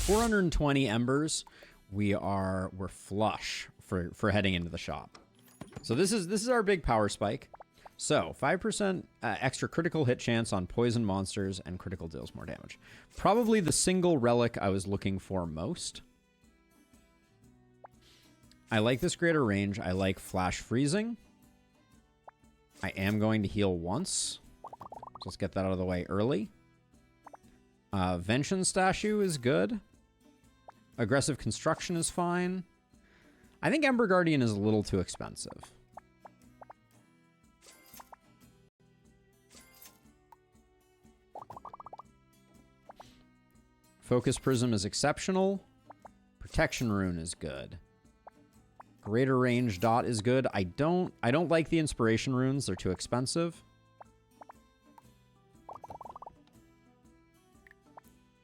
420 embers. We're flush for heading into the shop. So this is our big power spike. So 5% extra critical hit chance on poison monsters and critical deals more damage. Probably the single relic I was looking for most. I like this greater range. I like flash freezing. I am going to heal once. So let's get that out of the way early. Vengeance Statue is good. Aggressive Construction is fine. I think Ember Guardian is a little too expensive. Focus Prism is exceptional. Protection Rune is good. Greater Range Dot is good. I don't like the Inspiration Runes. They're too expensive.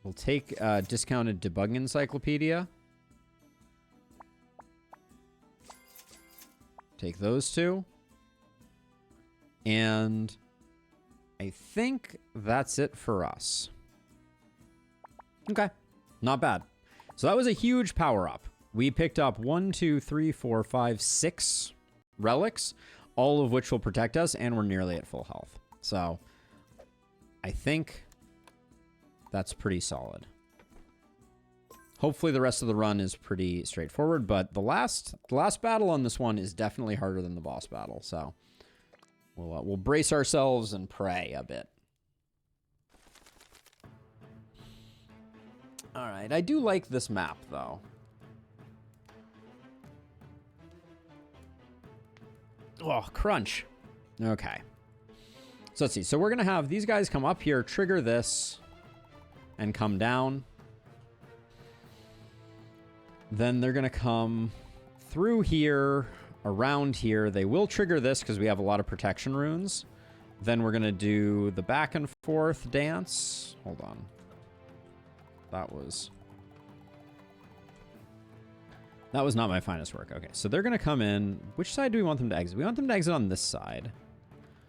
We'll take discounted Debugging Encyclopedia. Take those two. And I think that's it for us. Okay, not bad. So that was a huge power up. We picked up 1, 2, 3, 4, 5, 6 relics, all of which will protect us, and we're nearly at full health. So I think that's pretty solid. Hopefully the rest of the run is pretty straightforward, but the last battle on this one is definitely harder than the boss battle. So we'll brace ourselves and pray a bit. All right, I do like this map, though. Oh, crunch. Okay. So let's see. So we're going to have these guys come up here, trigger this, and come down. Then they're going to come through here, around here. They will trigger this because we have a lot of protection runes. Then we're going to do the back and forth dance. Hold on. That was not my finest work. Okay, so they're going to come in. Which side do we want them to exit? We want them to exit on this side.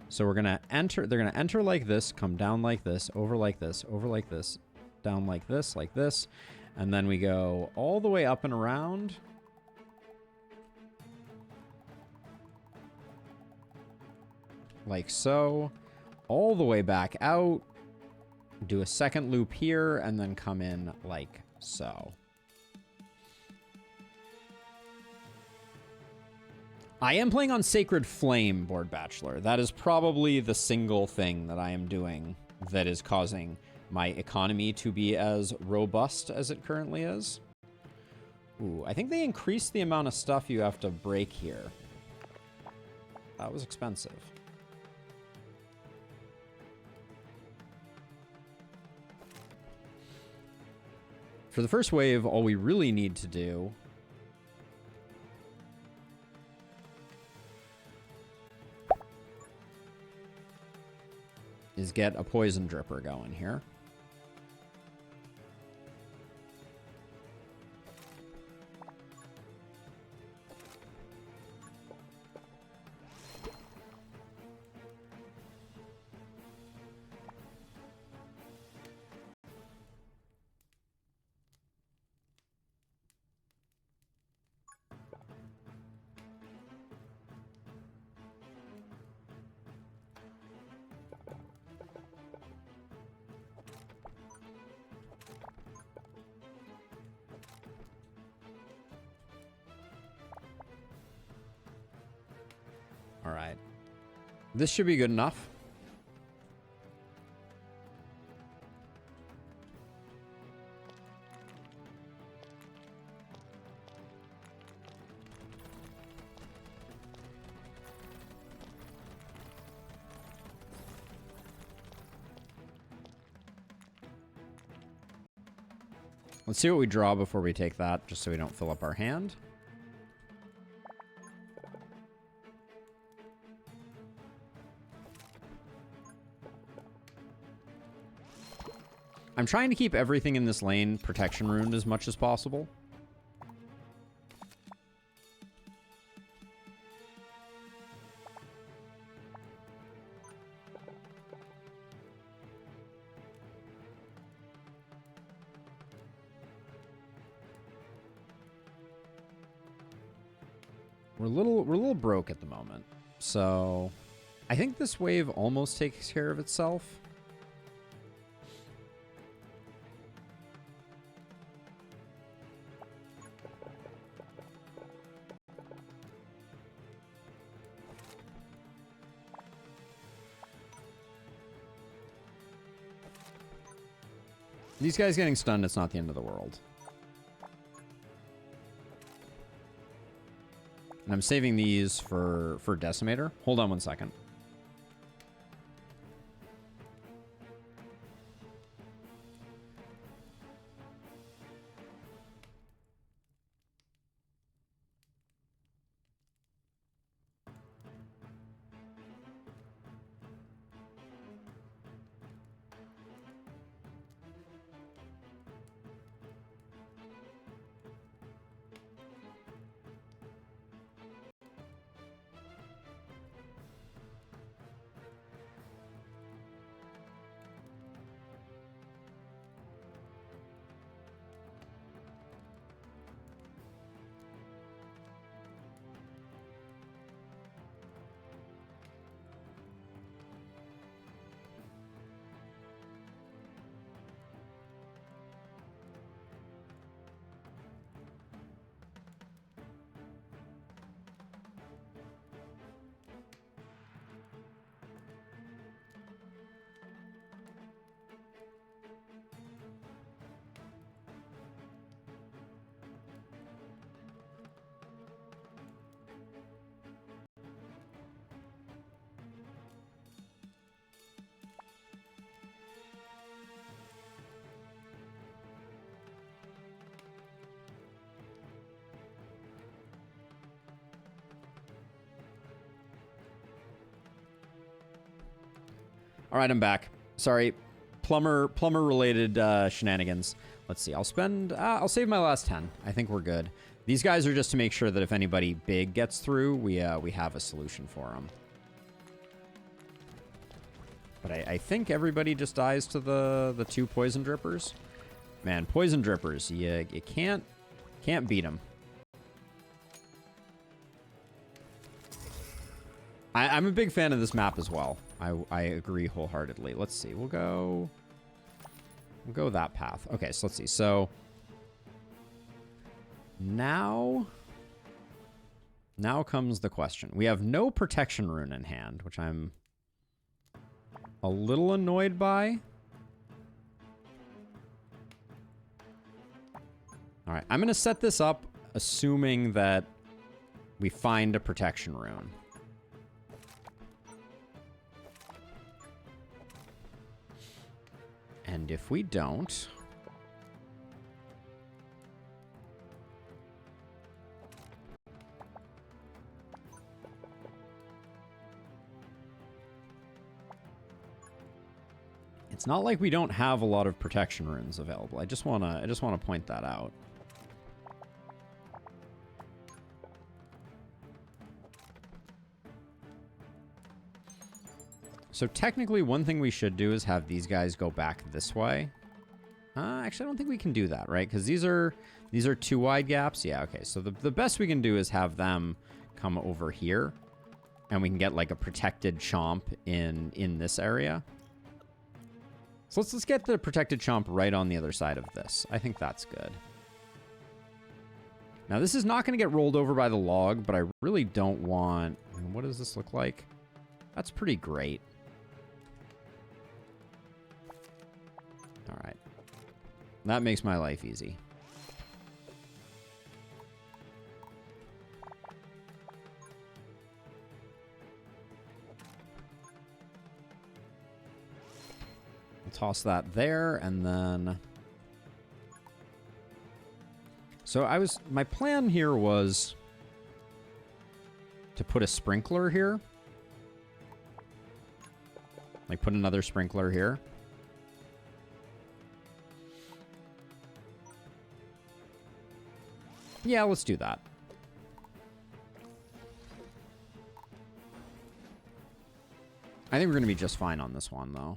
So we're going to enter. They're going to enter like this, come down like this, over like this, down like this. And then we go all the way up and around. Like so. All the way back out. Do a second loop here, and then come in like so. I am playing on Sacred Flame, Board Bachelor. That is probably the single thing that I am doing that is causing my economy to be as robust as it currently is. Ooh, I think they increased the amount of stuff you have to break here. That was expensive. For the first wave, all we really need to do is get a poison dripper going here. All right. This should be good enough. Let's see what we draw before we take that, just so we don't fill up our hand. I'm trying to keep everything in this lane protection runed as much as possible. we're a little broke at the moment. So I think this wave almost takes care of itself. These guys getting stunned, it's not the end of the world. And I'm saving these for Decimator. Hold on one second. All right, I'm back. Sorry, plumber related shenanigans. Let's see. I'll save my last 10. I think we're good. These guys are just to make sure that if anybody big gets through, we have a solution for them. But I think everybody just dies to the 2 poison drippers. Man, poison drippers, you can't beat them. I'm a big fan of this map as well. I agree wholeheartedly. Let's see. We'll go that path. Okay, so let's see. So now comes the question. We have no protection rune in hand, which I'm a little annoyed by. All right, I'm going to set this up assuming that we find a protection rune. And if we don't, it's not like we don't have a lot of protection runes available. I just wanna point that out. So technically, one thing we should do is have these guys go back this way. Actually, I don't think we can do that, right? Because these are 2 wide gaps. Yeah, okay. So the best we can do is have them come over here, and we can get like a protected chomp in this area. So let's get the protected chomp right on the other side of this. I think that's good. Now this is not going to get rolled over by the log, but I really don't want. I mean, what does this look like? That's pretty great. All right. That makes my life easy. I'll toss that there, and then... So my plan here was to put a sprinkler here. Like, put another sprinkler here. Yeah, let's do that. I think we're going to be just fine on this one, though.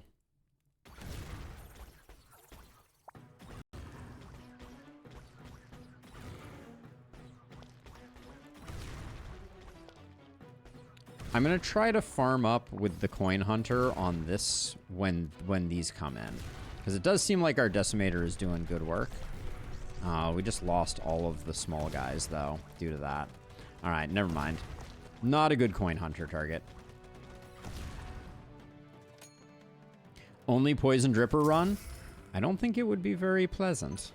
I'm going to try to farm up with the coin hunter on this when these come in. Because it does seem like our decimator is doing good work. We just lost all of the small guys, though, due to that. All right, never mind. Not a good coin hunter target. Only poison dripper run? I don't think it would be very pleasant.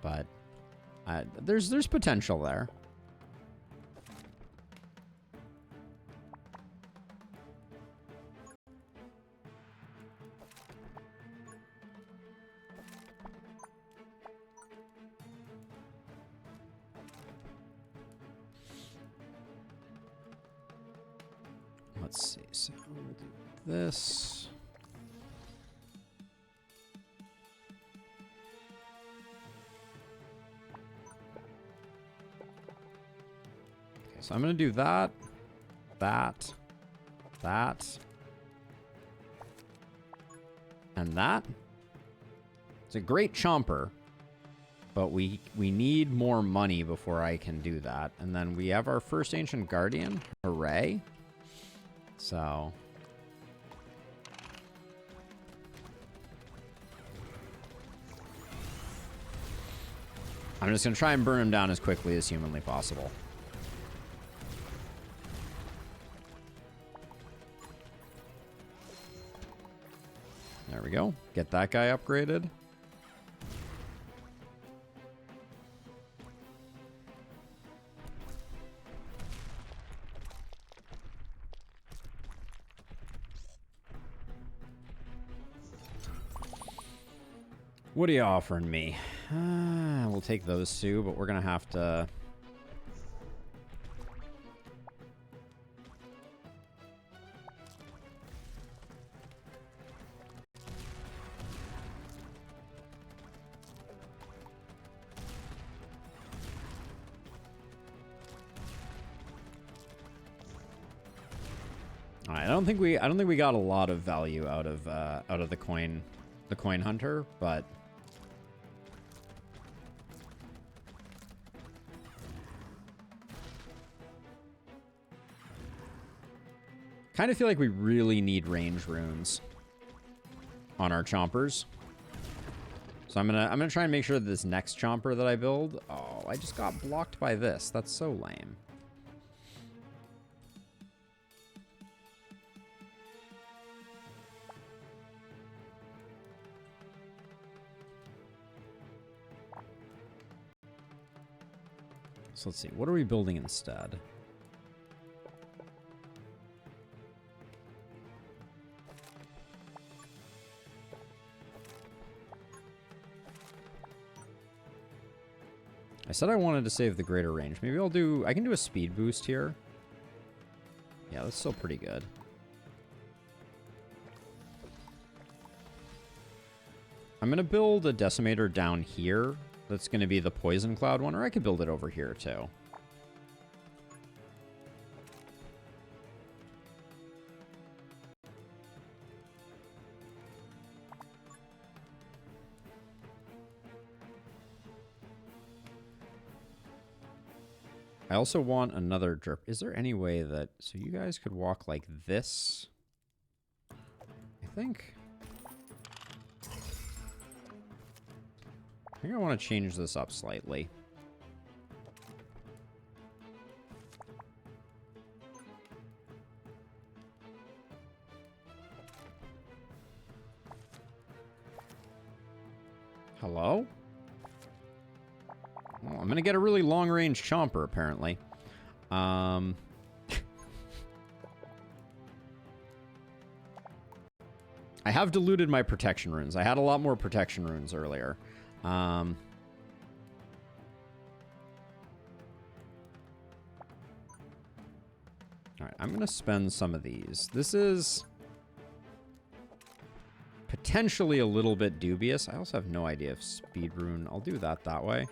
But there's potential there. Let's see. So we'll do this. Okay, so I'm going to do that, that, and that. It's a great chomper, but we need more money before I can do that. And then we have our first Ancient Guardian. Hooray. So I'm just going to try and burn him down as quickly as humanly possible. There we go. Get that guy upgraded. What are you offering me? We'll take those two, but we're going to have to... I don't think we got a lot of value out of the coin hunter, but kind of feel like we really need range runes on our chompers. So I'm gonna try and make sure that this next chomper that I build. Oh, I just got blocked by this. That's so lame. So let's see, what are we building instead? I said I wanted to save the greater range. Maybe I can do a speed boost here. Yeah, that's still pretty good. I'm going to build a decimator down here. That's going to be the poison cloud one, or I could build it over here too. I also want another drip. Is there any way that... So you guys could walk like this? I think I want to change this up slightly. Hello? Well, I'm going to get a really long-range chomper, apparently. I have diluted my protection runes. I had a lot more protection runes earlier. All right, I'm going to spend some of these. This is potentially a little bit dubious. I also have no idea if speed rune... I'll do that way.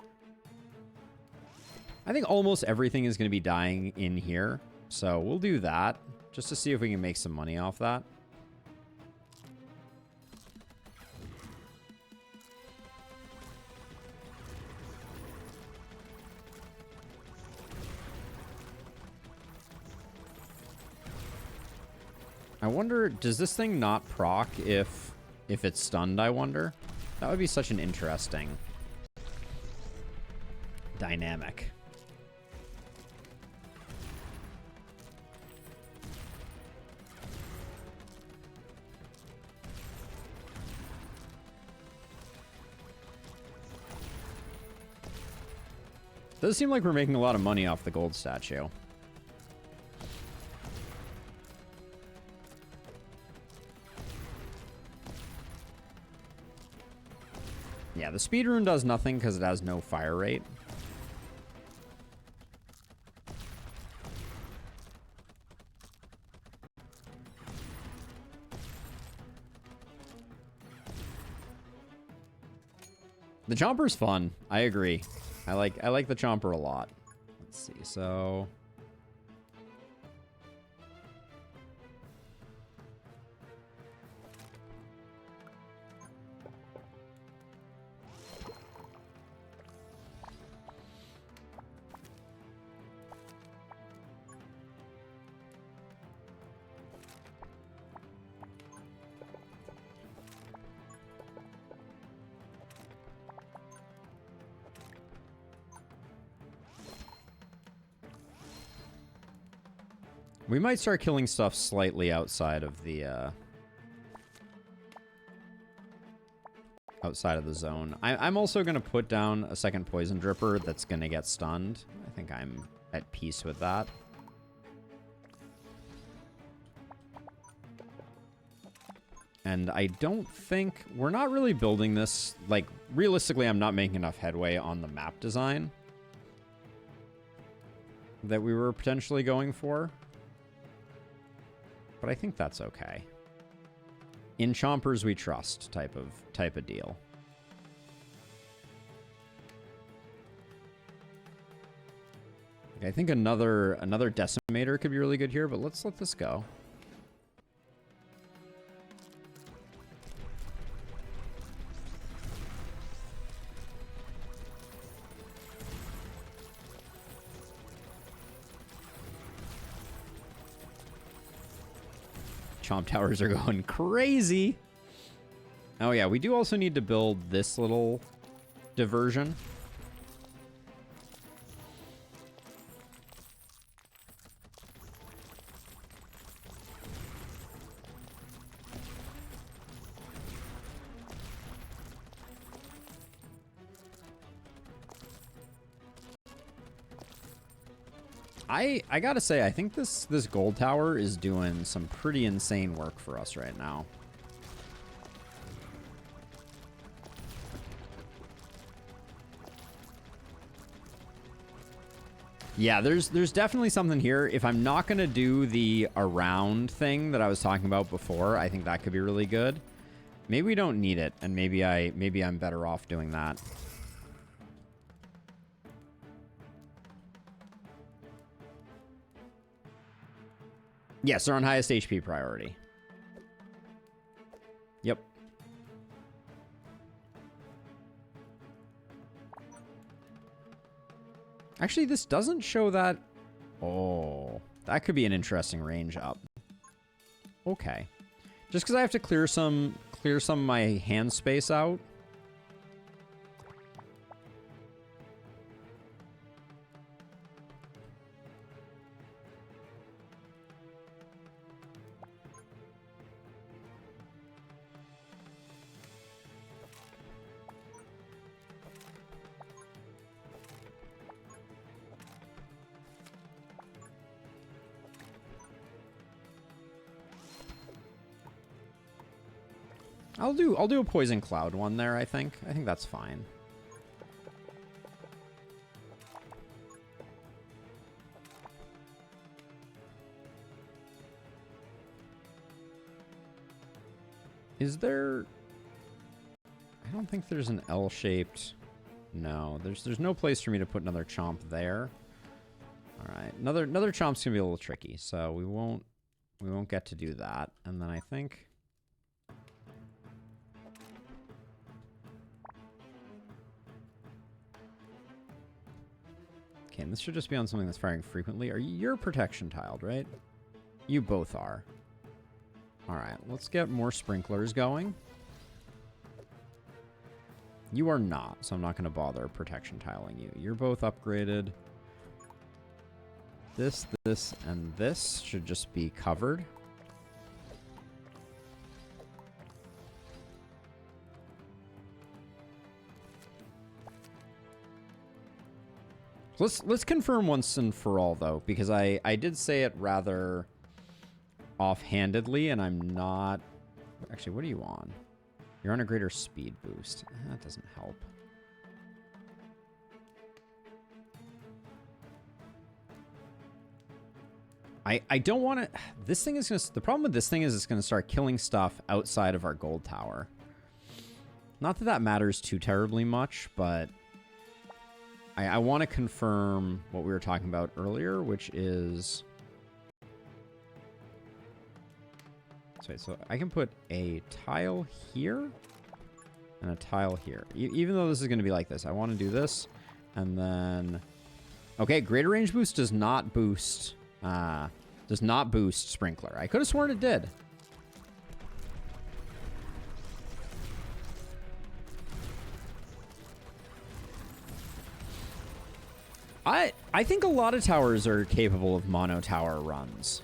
I think almost everything is going to be dying in here. So we'll do that just to see if we can make some money off that. I wonder, does this thing not proc if it's stunned, I wonder? That would be such an interesting dynamic. Does seem like we're making a lot of money off the gold statue. Yeah, the speed rune does nothing because it has no fire rate. The chomper's fun. I agree. I like the chomper a lot. Let's see. So we might start killing stuff slightly outside of the zone. I'm also going to put down a second poison dripper that's going to get stunned. I think I'm at peace with that. And I don't think... We're not really building this... Like, realistically, I'm not making enough headway on the map design that we were potentially going for. But I think that's okay. In chompers we trust type of deal. I think another decimator could be really good here, but let's let this go. Chomp towers are going crazy. Oh yeah, we do also need to build this little diversion. I gotta say, I think this gold tower is doing some pretty insane work for us right now. Yeah, there's definitely something here. If I'm not gonna do the around thing that I was talking about before, I think that could be really good. Maybe we don't need it, and maybe I'm better off doing that. Yes, they're on highest HP priority. Yep. Actually, this doesn't show that. Oh, that could be an interesting range up. Okay. Just because I have to clear some of my hand space out. I'll do a poison cloud one there, I think. I think that's fine. Is there... I don't think there's an L-shaped... No, there's no place for me to put another chomp there. All right, another chomp's gonna be a little tricky, so we won't get to do that. And then I think... Okay, and this should just be on something that's firing frequently. You're protection tiled, right? You both are. All right, let's get more sprinklers going. You are not, so I'm not going to bother protection tiling you. You're both upgraded. This, and this should just be covered. Let's confirm once and for all, though, because I did say it rather offhandedly, and I'm not... Actually, what are you on? You're on a greater speed boost. That doesn't help. I don't want to... This thing is going to... The problem with this thing is it's going to start killing stuff outside of our gold tower. Not that that matters too terribly much, but... I want to confirm what we were talking about earlier, which is... So I can put a tile here and a tile here. Even though this is going to be like this, I want to do this. And then... Okay, greater range boost does not boost... does not boost sprinkler. I could have sworn it did. I think a lot of towers are capable of mono tower runs.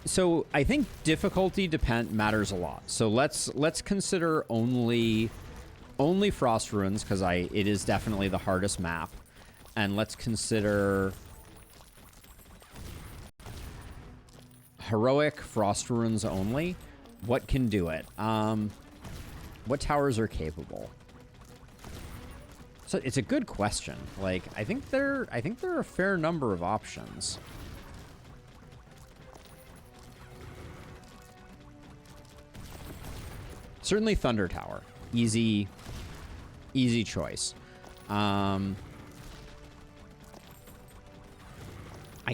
So I think difficulty matters a lot. So let's consider only Frost Ruins, because it is definitely the hardest map. And let's consider heroic Frost Ruins only. What can do it? What towers are capable? So it's a good question. Like, I think there are a fair number of options. Certainly Thunder Tower. Easy choice. I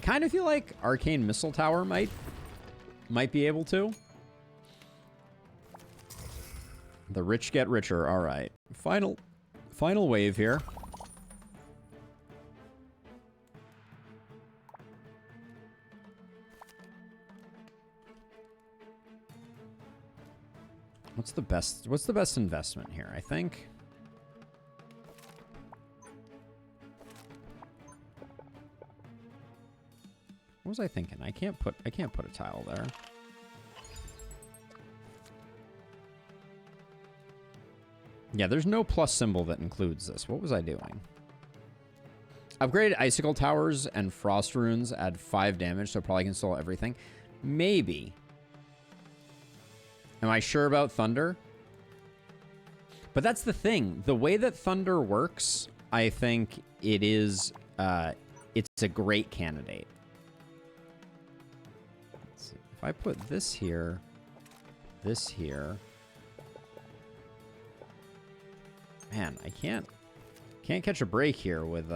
kind of feel like Arcane Missile Tower might be able to. The rich get richer. All right. Final wave here. What's the best investment here? I think what was I thinking? I can't put a tile there. Yeah, there's no plus symbol that includes this. What was I doing? Upgrade Icicle Towers and Frost Runes add 5 damage, so probably can stall everything. Maybe. Am I sure about Thunder? But that's the thing. The way that Thunder works, I think it is... it's a great candidate. Let's see. If I put this here... This here... Man, I can't catch a break here with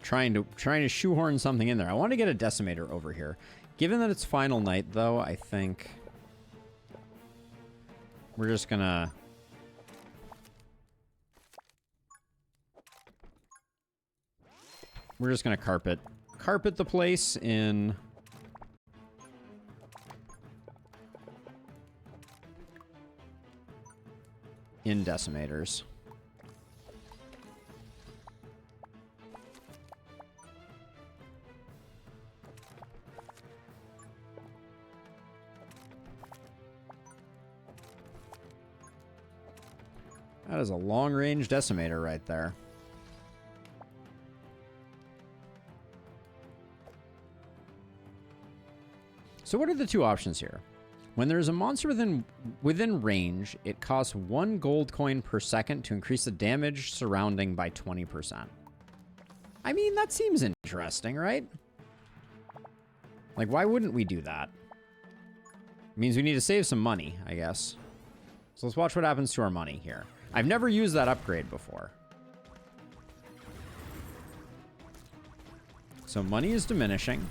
trying to shoehorn something in there. I want to get a decimator over here. Given that it's final night, though, I think we're just gonna carpet the place in decimators. That is a long-range decimator right there. So what are the two options here? When there is a monster within range, it costs 1 gold coin per second to increase the damage surrounding by 20%. I mean, that seems interesting, right? Like, why wouldn't we do that? It means we need to save some money, I guess. So let's watch what happens to our money here. I've never used that upgrade before. So money is diminishing.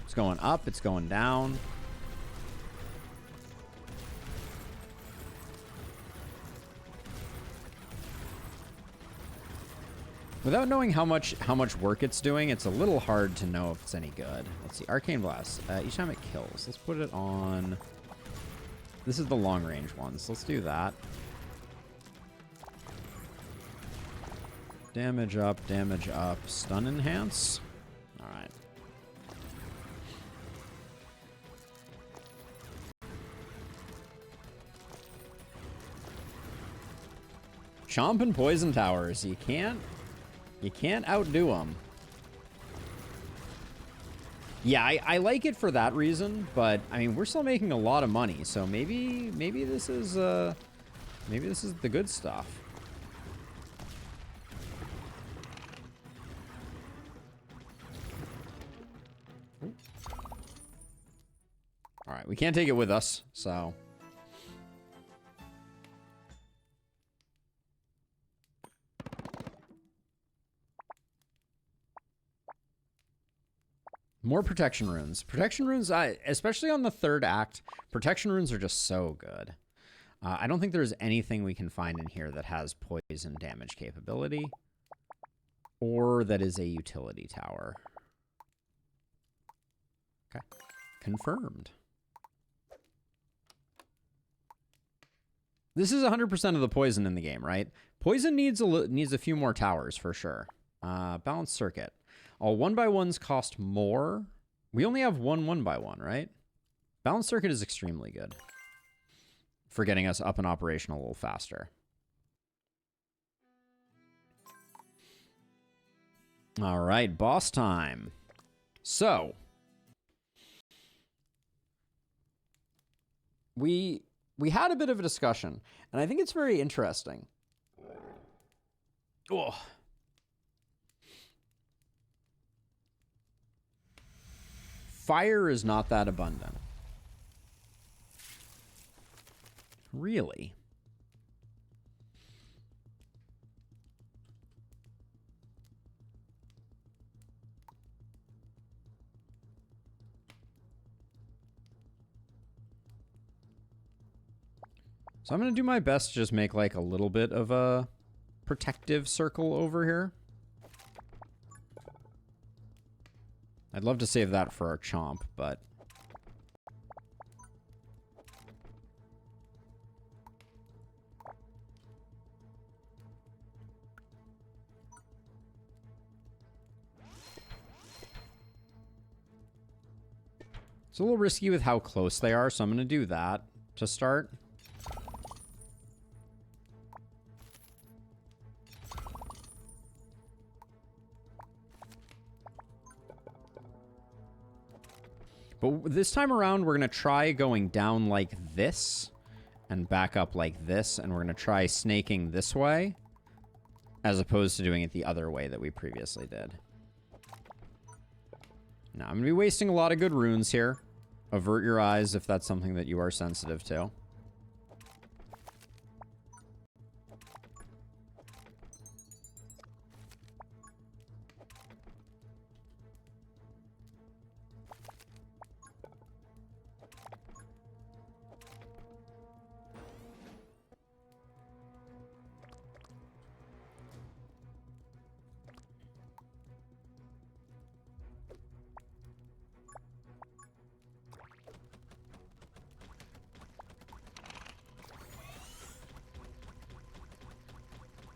It's going up, it's going down. Without knowing how much work it's doing, it's a little hard to know if it's any good. Let's see, Arcane Blast. Each time it kills. Let's put it on... This is the long range one, so let's do that. Damage up, stun enhance. All right. Chomp and poison towers. You can't outdo them. Yeah, I like it for that reason, but I mean, we're still making a lot of money, so maybe this is the good stuff. All right, we can't take it with us, so. More protection runes. Protection runes, especially on the third act, protection runes are just so good. I don't think there's anything we can find in here that has poison damage capability or that is a utility tower. Okay, confirmed. This is 100% of the poison in the game, right? Poison needs a few more towers for sure. Balanced circuit. All 1x1s cost more. We only have one 1x1, right? Balanced circuit is extremely good for getting us up and operational a little faster. All right, boss time. So, we had a bit of a discussion, and I think it's very interesting. Oh. Fire is not that abundant. Really? So I'm going to do my best to just make like a little bit of a protective circle over here. I'd love to save that for our chomp, but... It's a little risky with how close they are, so I'm going to do that to start. But this time around, we're going to try going down like this and back up like this, and we're going to try snaking this way as opposed to doing it the other way that we previously did. Now, I'm going to be wasting a lot of good runes here. Avert your eyes if that's something that you are sensitive to.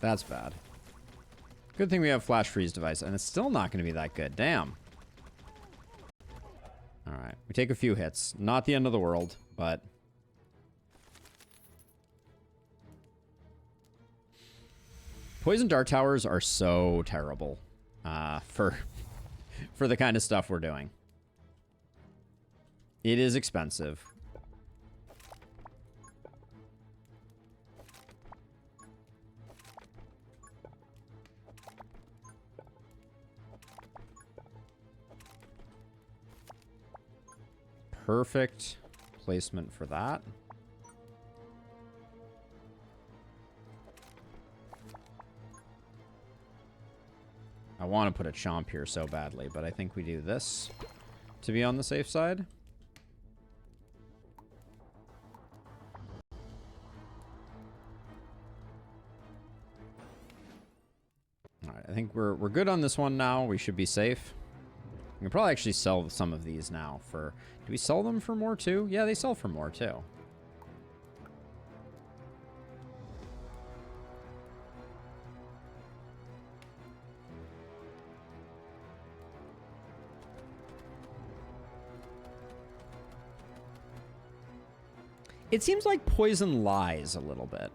That's bad. Good thing we have flash freeze device, and it's still not going to be that good. Damn. All right, we take a few hits. Not the end of the world, but... Poison dart towers are so terrible for the kind of stuff we're doing. It is expensive. Perfect placement for that. I want to put a chomp here so badly, but I think we do this to be on the safe side. All right, I think we're good on this one now. We should be safe. We can probably actually sell some of these now for... Do we sell them for more too? Yeah, they sell for more too. It seems like poison lies a little bit.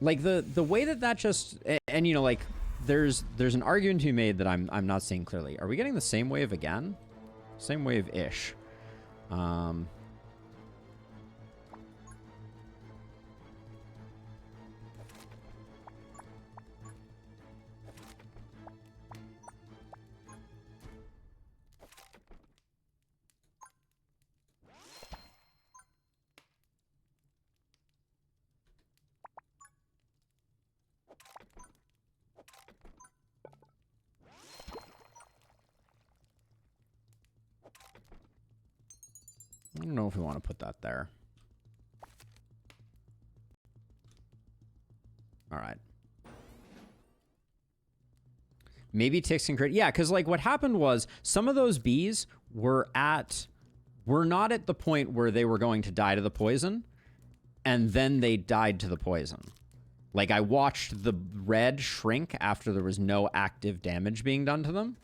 Like the way that just... And, you know, like... There's an argument to be made that I'm not seeing clearly. Are we getting the same wave again? Same wave-ish. I don't know if we want to put that there. All right. Maybe ticks and crit. Yeah, because like what happened was some of those bees were not at the point where they were going to die to the poison, and then they died to the poison. Like I watched the red shrink after there was no active damage being done to them.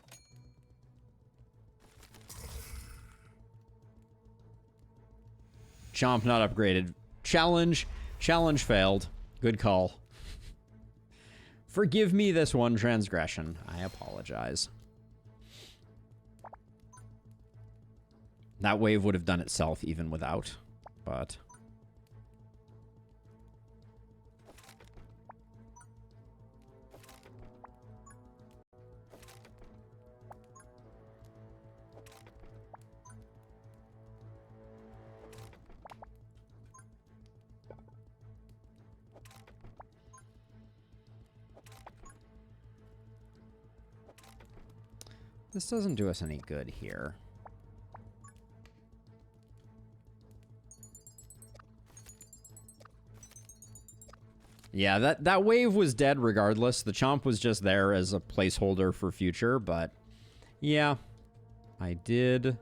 Chomp not upgraded. Challenge failed. Good call. Forgive me this one transgression. I apologize. That wave would have done itself even without, but... This doesn't do us any good here. Yeah, that wave was dead regardless. The chomp was just there as a placeholder for future, but yeah, I did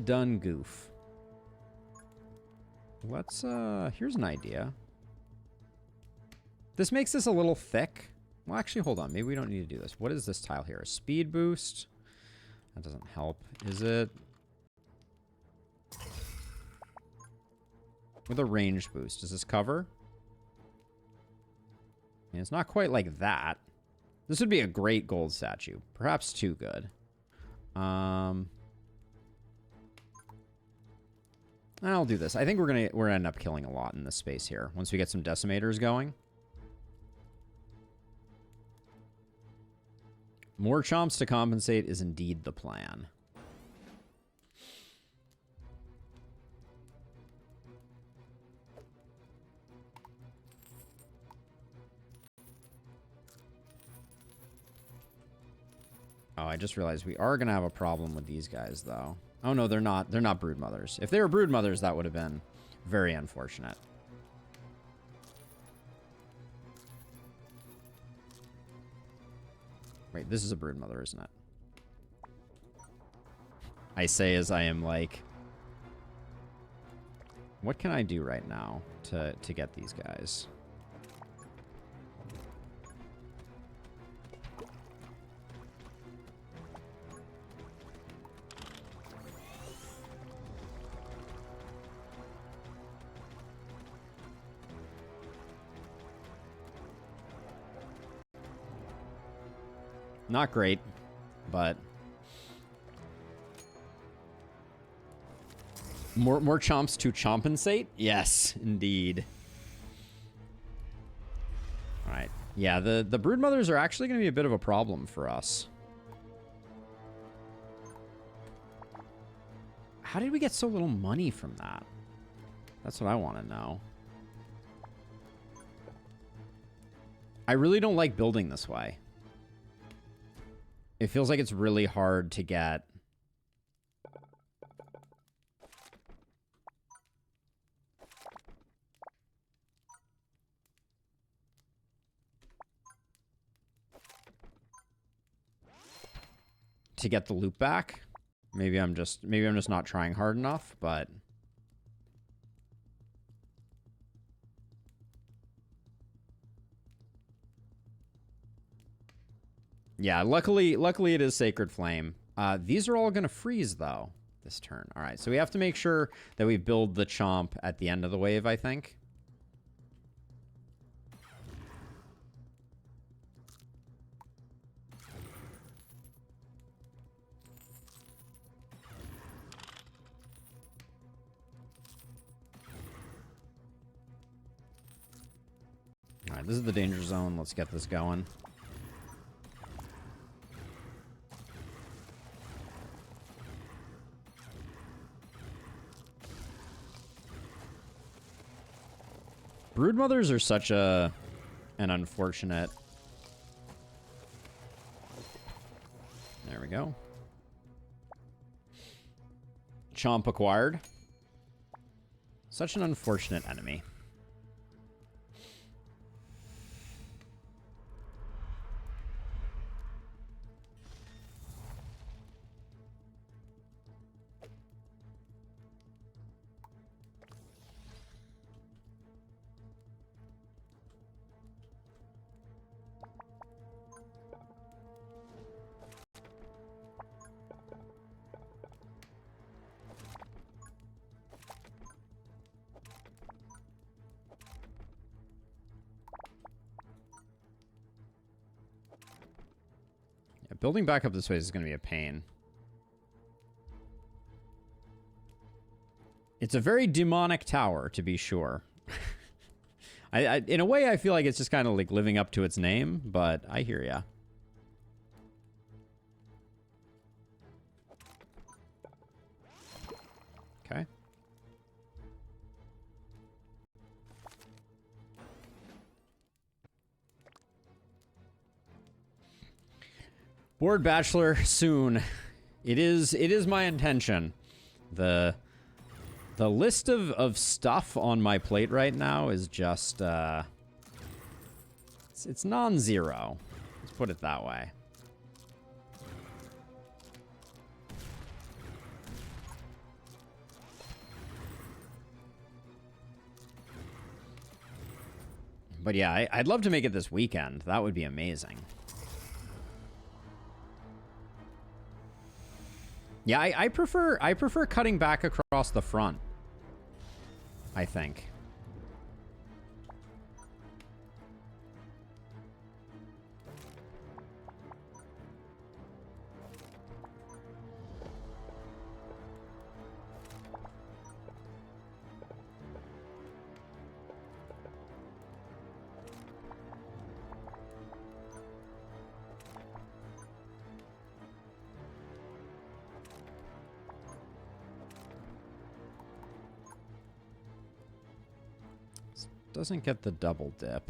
done goof. Let's, here's an idea. This makes this a little thick. Well, actually, hold on. Maybe we don't need to do this. What is this tile here? A speed boost? That doesn't help. Is it? With a range boost. Does this cover? I mean, it's not quite like that. This would be a great gold statue. Perhaps too good. I'll do this. I think we're gonna end up killing a lot in this space here once we get some decimators going. More chomps to compensate is indeed the plan. Oh, I just realized we are going to have a problem with these guys, though. Oh, no, they're not. They're not brood mothers. If they were brood mothers, that would have been very unfortunate. Wait, this is a brood mother, isn't it? I say as I am like... What can I do right now to get these guys? Not great, but more chomps to chompensate? Yes, indeed. All right. Yeah, the brood mothers are actually going to be a bit of a problem for us. How did we get so little money from that? That's what I want to know. I really don't like building this way. It feels like it's really hard to get... to get the loop back. Maybe I'm just not trying hard enough, but yeah, luckily it is Sacred Flame. These are all going to freeze, though, this turn. All right, so we have to make sure that we build the Chomp at the end of the wave, I think. All right, this is the danger zone. Let's get this going. Broodmothers are such an unfortunate... There we go. Chomp acquired. Such an unfortunate enemy. Building back up this way is going to be a pain. It's a very demonic tower, to be sure. In a way, I feel like it's just kind of like living up to its name, but I hear ya. Okay. Board Bachelor soon. It is my intention. The list of stuff on my plate right now is just it's non-zero. Let's put it that way. But yeah, I'd love to make it this weekend. That would be amazing. Yeah, I prefer cutting back across the front, I think. Doesn't get the double dip.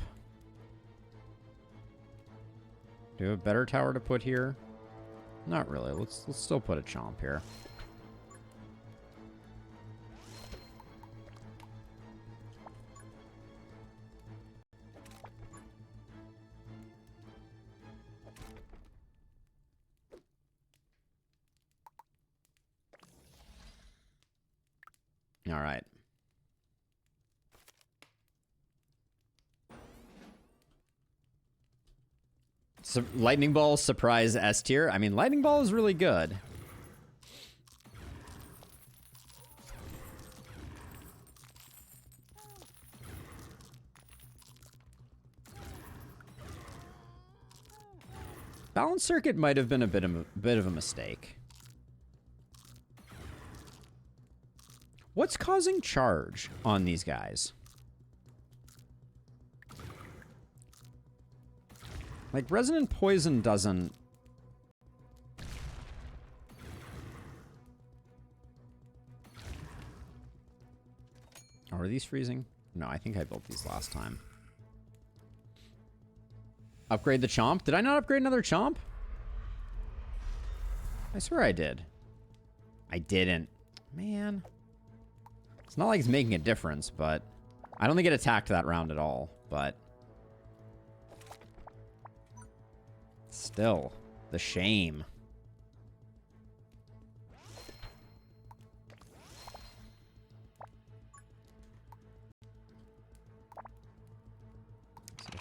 Do you have a better tower to put here? Not really. Let's still put a Chomp here. All right. Lightning Ball surprise S tier. I mean, Lightning Ball is really good. Balance Circuit might have been a bit of a mistake. What's causing charge on these guys? Like, Resonant Poison doesn't... Oh, are these freezing? No, I think I built these last time. Upgrade the Chomp? Did I not upgrade another Chomp? I swear I did. I didn't. Man. It's not like it's making a difference, but... I don't think it attacked that round at all, but... Still, the shame.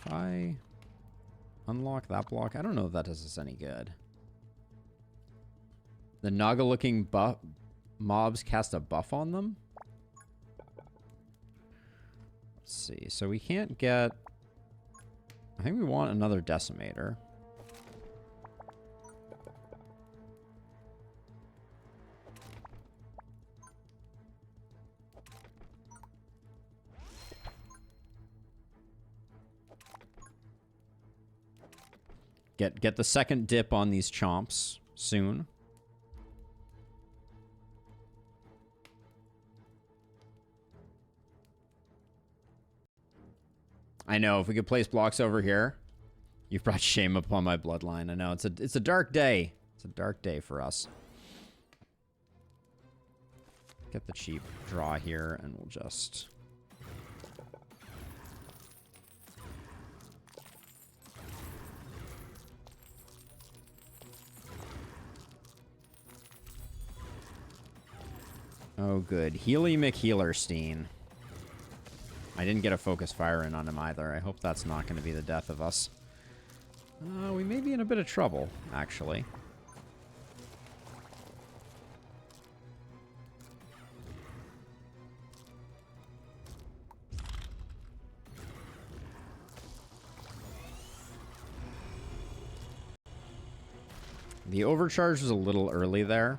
If I unlock that block, I don't know if that does us any good. The Naga-looking mobs cast a buff on them? Let's see. So we can't get... I think we want another Decimator. Get the second dip on these chomps soon. I know, if we could place blocks over here. You've brought shame upon my bloodline. I know, it's a dark day. It's a dark day for us. Get the cheap draw here, and we'll just... Oh, good. Healy McHealerstein. I didn't get a focus fire in on him either. I hope that's not going to be the death of us. We may be in a bit of trouble, actually. The overcharge was a little early there.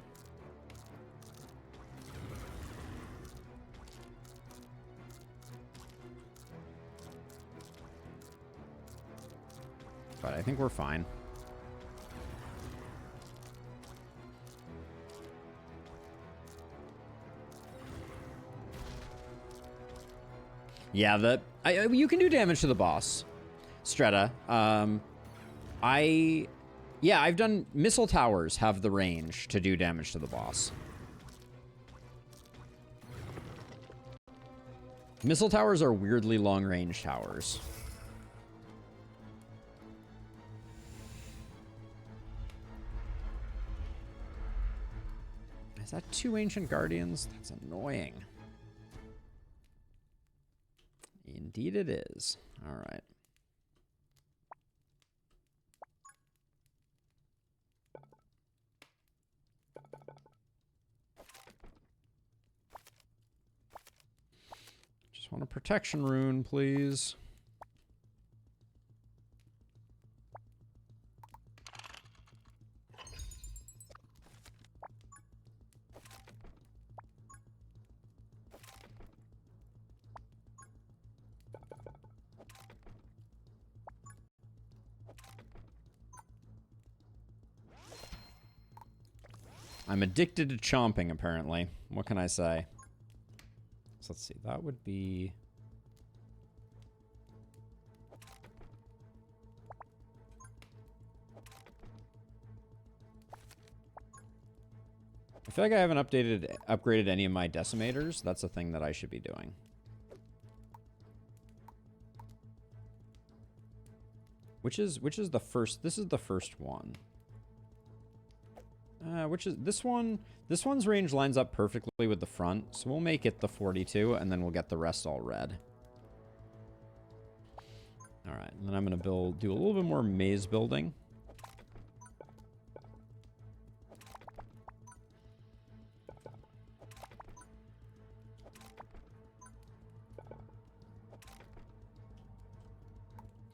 But I think we're fine. Yeah, you can do damage to the boss, Streta. I've done... Missile towers have the range to do damage to the boss. Missile towers are weirdly long-range towers. Is that 2 Ancient Guardians? That's annoying. Indeed it is. All right. Just want a protection rune, please. I'm addicted to chomping, apparently. What can I say? So let's see. That would be... I feel like I haven't upgraded any of my decimators. That's a thing that I should be doing. Which is the first? This is the first one. Which is this one? This one's range lines up perfectly with the front, so we'll make it the 42, and then we'll get the rest all red. All right, and then I'm gonna do a little bit more maze building.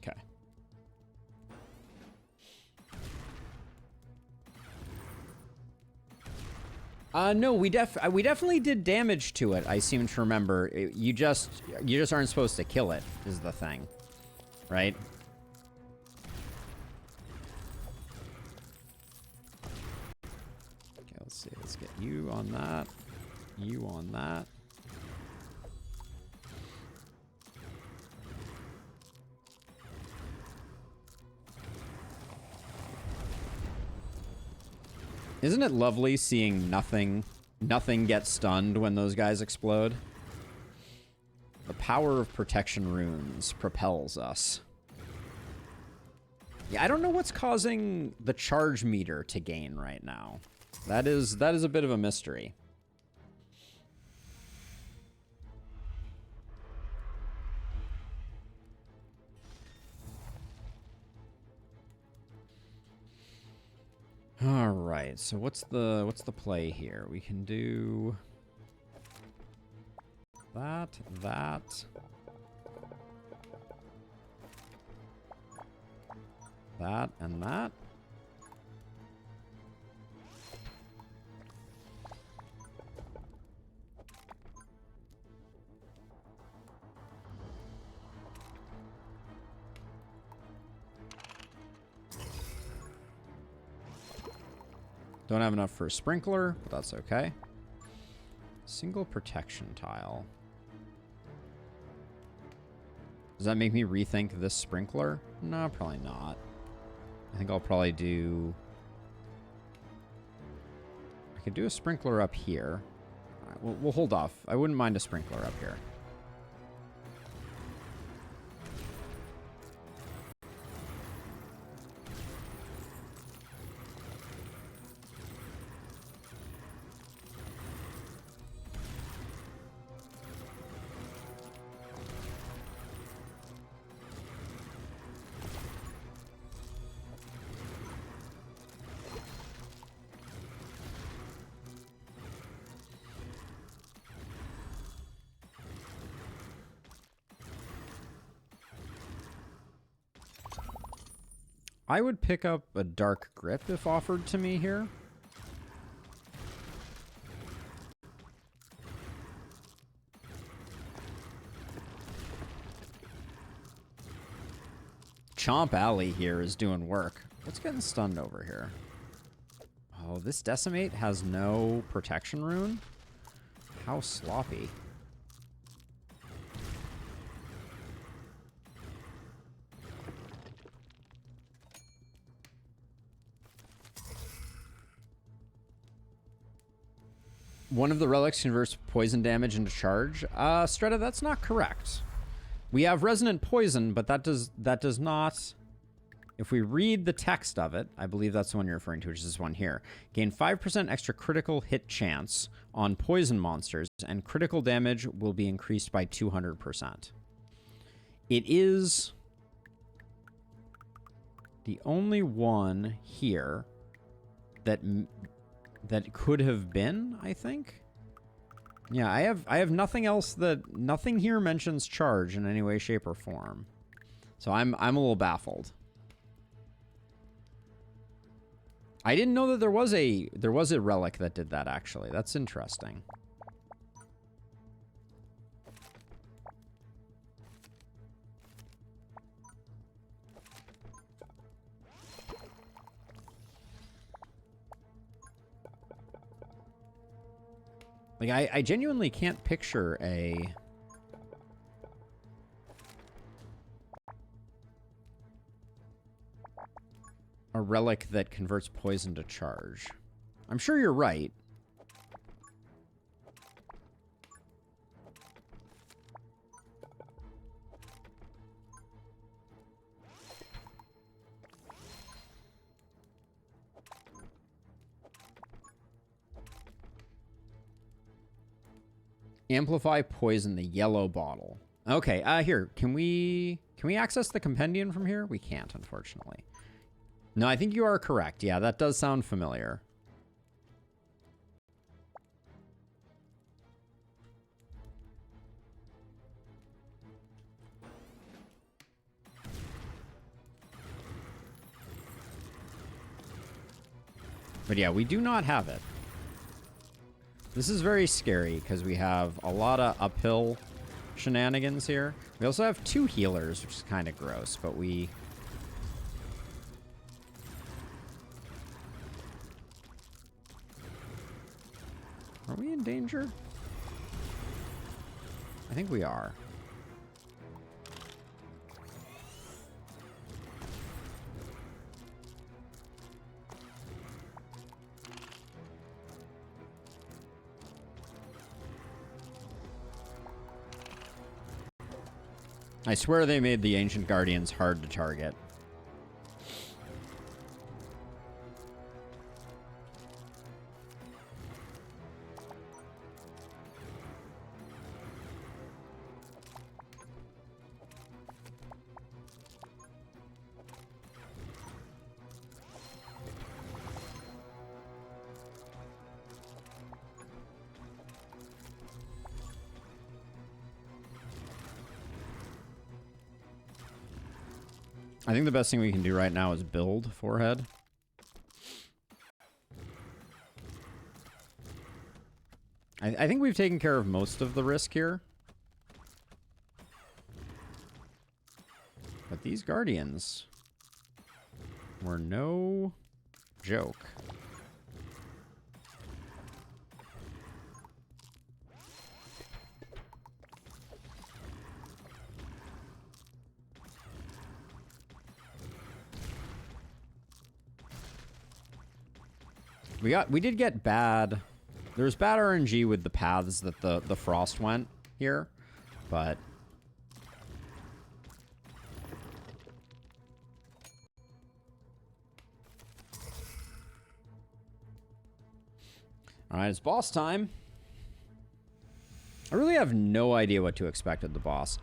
Okay. No, we definitely did damage to it. I seem to remember. You just aren't supposed to kill it, is the thing, right? Okay, let's see. Let's get you on that. You on that. Isn't it lovely seeing nothing get stunned when those guys explode? The power of protection runes propels us. Yeah, I don't know what's causing the charge meter to gain right now. That is a bit of a mystery. All right. So what's the play here? We can do that, that. That and that. Don't have enough for a sprinkler, but that's okay. Single protection tile. Does that make me rethink this sprinkler? No, probably not. I think I'll probably do... I could do a sprinkler up here. All right, we'll hold off. I wouldn't mind a sprinkler up here. I would pick up a dark grip if offered to me here. Chomp Alley here is doing work. What's getting stunned over here? Oh, this Decimate has no protection rune? How sloppy. One of the relics converts poison damage into charge. Streta, that's not correct. We have resonant poison, but that does not... If we read the text of it, I believe that's the one you're referring to, which is this one here. Gain 5% extra critical hit chance on poison monsters, and critical damage will be increased by 200%. It is the only one here that could have been, I think. Yeah, I have nothing else nothing here mentions charge in any way, shape, or form. So I'm a little baffled. I didn't know that there was a relic that did that, actually. That's interesting. Like, I genuinely can't picture a relic that converts poison to charge. I'm sure you're right. Amplify poison, the yellow bottle. Okay, here, can we access the compendium from here? We can't, unfortunately. No, I think you are correct. Yeah, that does sound familiar. But yeah, we do not have it. This is very scary because we have a lot of uphill shenanigans here. We also have 2 healers, which is kind of gross, but we... Are we in danger? I think we are. I swear they made the Ancient Guardians hard to target. I think the best thing we can do right now is build forehead. I think we've taken care of most of the risk here. But these guardians were no joke. We did get bad. There's bad RNG with the paths that the frost went here, but all right, it's boss time. I really have no idea what to expect at the boss.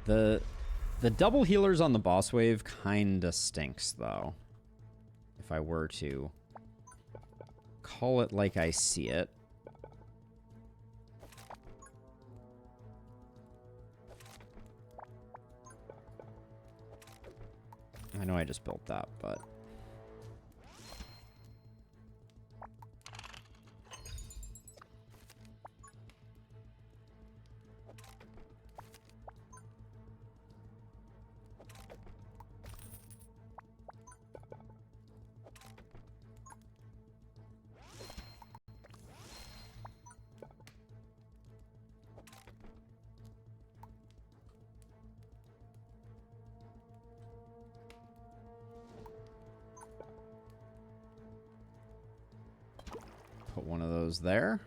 The double healers on the boss wave kinda stinks though. If I were to call it like I see it. I know I just built that, but put one of those there.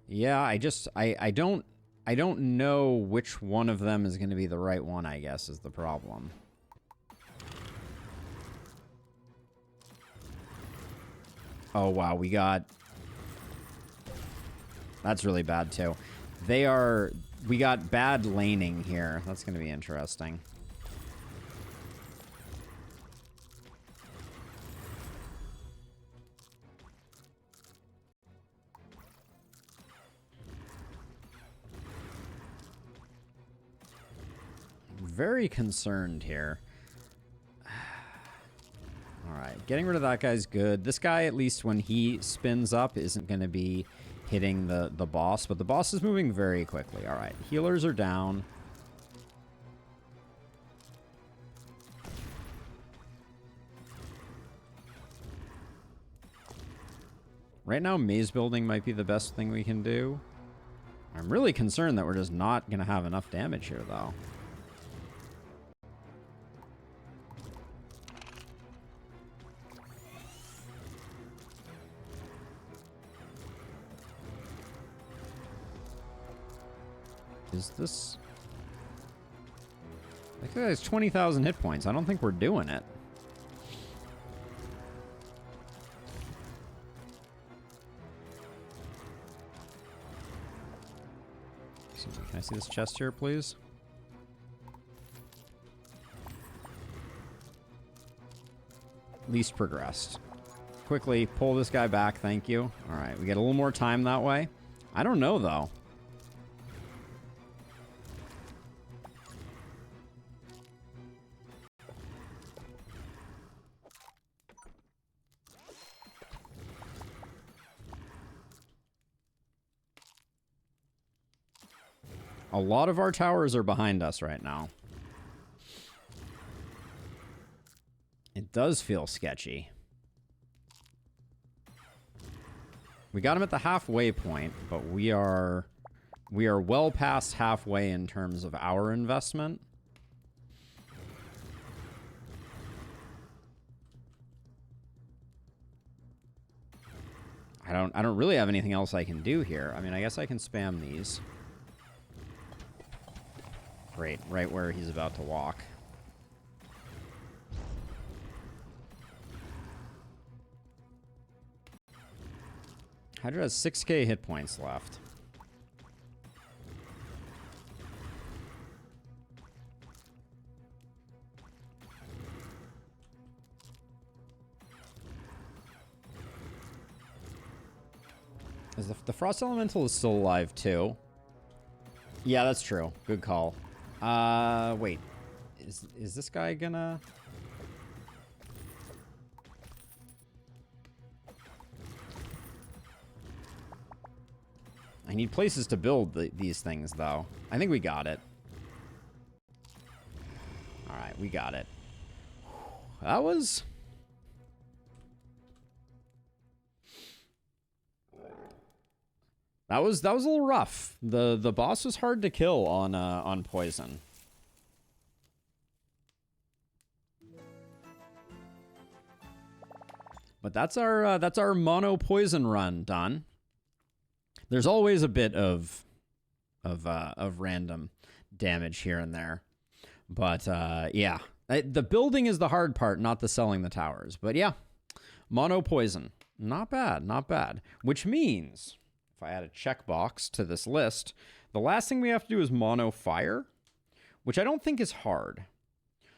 Yeah, I don't know which one of them is going to be the right one, I guess, is the problem. Oh, wow, we got... That's really bad, too. We got bad laning here. That's going to be interesting. Very concerned here. Alright, getting rid of that guy's good. This guy, at least when he spins up, isn't going to be hitting the boss, but the boss is moving very quickly. Alright, healers are down. Right now, maze building might be the best thing we can do. I'm really concerned that we're just not going to have enough damage here, though. Is this... I think that's 20,000 hit points. I don't think we're doing it. Excuse me, can I see this chest here, please? Least progressed. Quickly pull this guy back, thank you. Alright, we get a little more time that way. I don't know, though. A lot of our towers are behind us right now. It does feel sketchy. We got him at the halfway point, but we are well past halfway in terms of our investment. I don't really have anything else I can do here. I mean, I guess I can spam these. Great, right where he's about to walk. Hydra has 6k hit points left. The Frost Elemental is still alive too. Yeah, that's true. Good call. Wait. Is this guy gonna... I need places to build these things, though. I think we got it. All right, we got it. That was... That was a little rough. The boss was hard to kill on poison. But that's our mono poison run done. There's always a bit of random damage here and there, but yeah, the building is the hard part, not the selling the towers. But yeah, mono poison, not bad, not bad. Which means if I add a checkbox to this list, the last thing we have to do is mono fire, which I don't think is hard.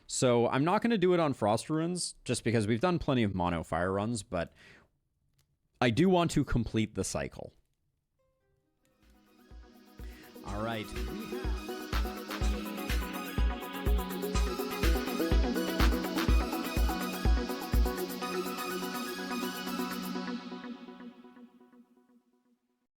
So I'm not going to do it on Frost Ruins just because we've done plenty of mono fire runs, but I do want to complete the cycle. All right.